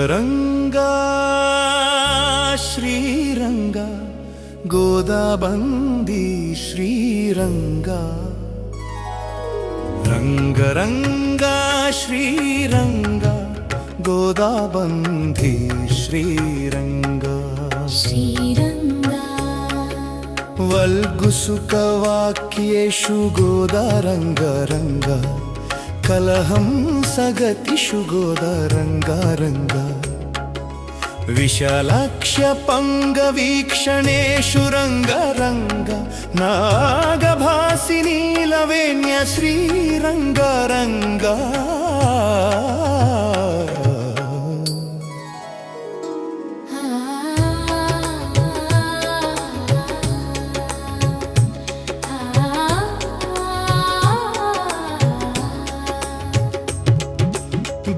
ರಂಗರಂಗ ಶ್ರೀರಂಗ ಗೋದಾಬಂದಿ ಶ್ರೀರಂಗ ರಂಗರಂಗ ಶ್ರೀರಂಗ ಗೋದಾಬಂಧಿ ಶ್ರೀರಂಗ वल्गुसुकवाक्येषु गोदारङ्गरङ्ग कलहंसगतिषु गोदारङ्गारङ्ग विशालाक्ष्यपङ्गवीक्षणेषु रङ्गरङ्ग नागभासिनीलवेण्य श्रीरङ्गरङ्ग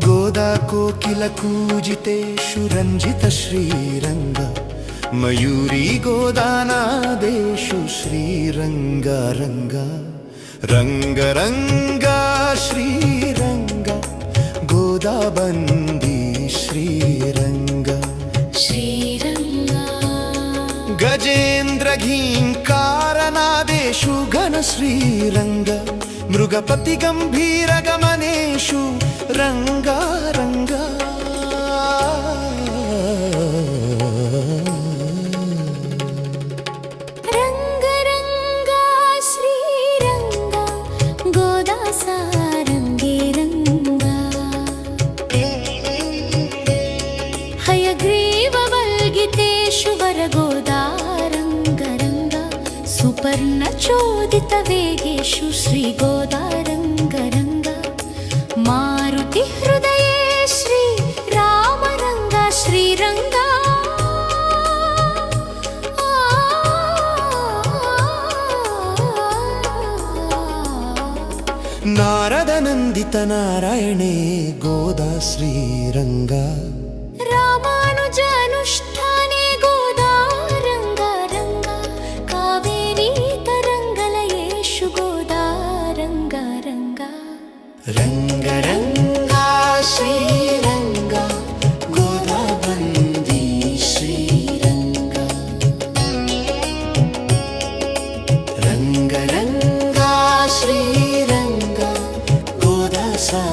गोदा कोकिल कूजितेषु रञ्जित श्रीरङ्ग मयूरी गोदानादेषु श्रीरङ्ग रङ्ग रङ्गरङ्ग श्रीरङ्ग गोदाबन्दी श्रीरङ्ग गजेन्द्रघीङ्कारनादेषु घन श्रीरङ्ग मृगपति गम्भीरगमनेषु रङ्गारङ्ग रङ्गरङ्ग श्रीरङ्ग गोदासारङ्गे रङ्ग हयग्रीववल्गितेषु वरगोदारङ्गरङ्ग सुपर्णचोदितवेगेषु श्रीगोदारङ्गरङ्ग मारुति हृदये श्री रामरङ्ग श्रीरङ्ग नारदनन्दित नारायणे गोदा श्रीरङ्ग रामानुजानुष्ठाने गोदारङ्गरङ्ग कावेरी तरङ्गलयेषु गोदारङ्गरङ्ग रङ्गरङ्ग श्रीरङ्ग गोदाबन्दी श्रीरङ्ग रङ्गरङ्ग श्रीरङ्ग गोदासा